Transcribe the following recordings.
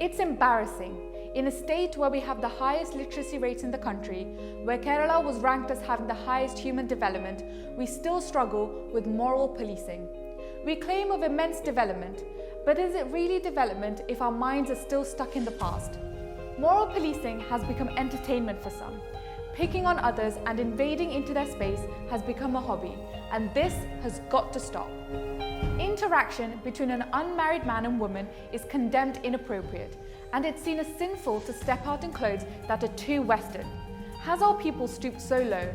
It's embarrassing. In a state where we have the highest literacy rates in the country, where Kerala was ranked as having the highest human development, we still struggle with moral policing. We claim of immense development, but is it really development if our minds are still stuck in the past? Moral policing has become entertainment for some. Picking on others and invading into their space has become a hobby, and this has got to stop. Interaction between an unmarried man and woman is condemned inappropriate, and it's seen as sinful to step out in clothes that are too Western. Has our people stooped so low?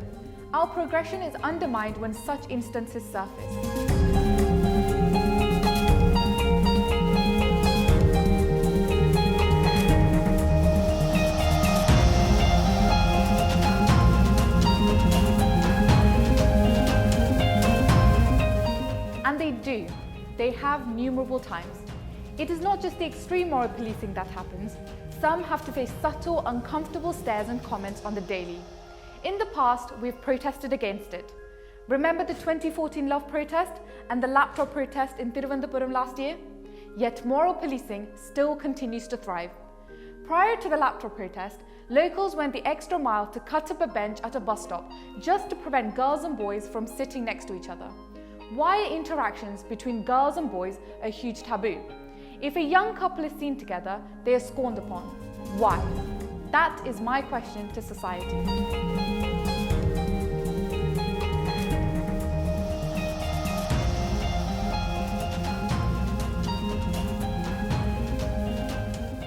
Our progression is undermined when such instances surface. And they do. They have numerable times. It is not just the extreme moral policing that happens. Some have to face subtle, uncomfortable stares and comments on the daily. In the past, we've protested against it. Remember the 2014 love protest and the laptop protest in Thiruvananthapuram last year? Yet moral policing still continues to thrive. Prior to the laptop protest, locals went the extra mile to cut up a bench at a bus stop just to prevent girls and boys from sitting next to each other. Why are interactions between girls and boys a huge taboo? If a young couple is seen together, they are scorned upon. Why? That is my question to society.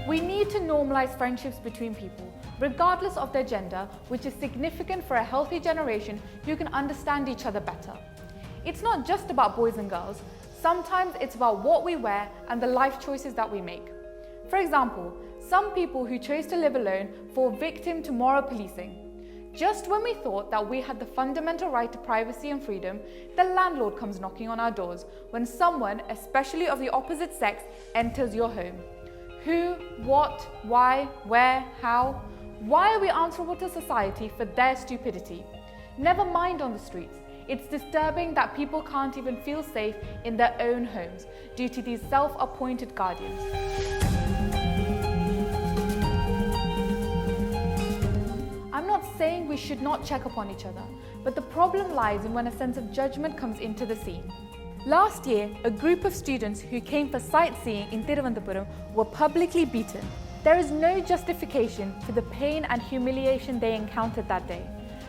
We need to normalize friendships between people, regardless of their gender, which is significant for a healthy generation who can understand each other better. It's not just about boys and girls. Sometimes it's about what we wear and the life choices that we make. For example, some people who chose to live alone fall victim to moral policing. Just when we thought that we had the fundamental right to privacy and freedom, the landlord comes knocking on our doors when someone, especially of the opposite sex, enters your home. Who, what, why, where, how? Why are we answerable to society for their stupidity? Never mind on the streets. It's disturbing that people can't even feel safe in their own homes due to these self-appointed guardians. I'm not saying we should not check upon each other, but the problem lies in when a sense of judgment comes into the scene. Last year, a group of students who came for sightseeing in Thiruvananthapuram were publicly beaten. There is no justification for the pain and humiliation they encountered that day.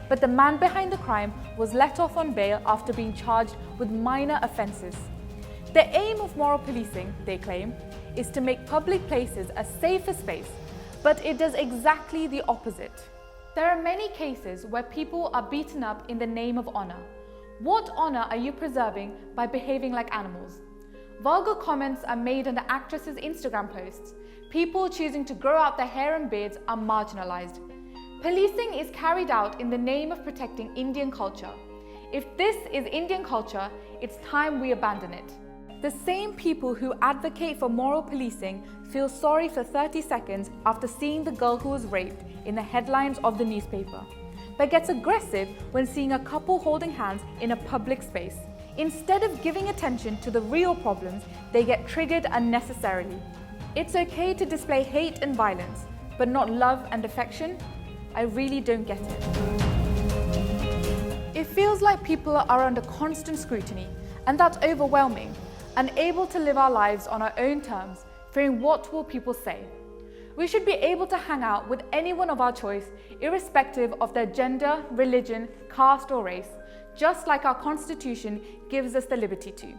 But the man behind the crime was let off on bail after being charged with minor offences. The aim of moral policing, they claim, is to make public places a safer space, but it does exactly the opposite. There are many cases where people are beaten up in the name of honour. What honour are you preserving by behaving like animals? Vulgar comments are made under actresses' Instagram posts. People choosing to grow out their hair and beards are marginalised. Policing is carried out in the name of protecting Indian culture. If this is Indian culture, it's time we abandon it. The same people who advocate for moral policing feel sorry for 30 seconds after seeing the girl who was raped in the headlines of the newspaper, but gets aggressive when seeing a couple holding hands in a public space. Instead of giving attention to the real problems, they get triggered unnecessarily. It's okay to display hate and violence, but not love and affection? I really don't get it. It feels like people are under constant scrutiny, and that's overwhelming, unable to live our lives on our own terms, fearing what will people say. We should be able to hang out with anyone of our choice, irrespective of their gender, religion, caste or race, just like our constitution gives us the liberty to.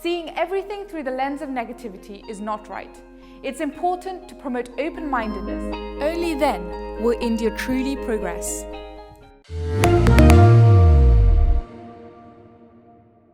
Seeing everything through the lens of negativity is not right. It's important to promote open-mindedness. Only then will India truly progress.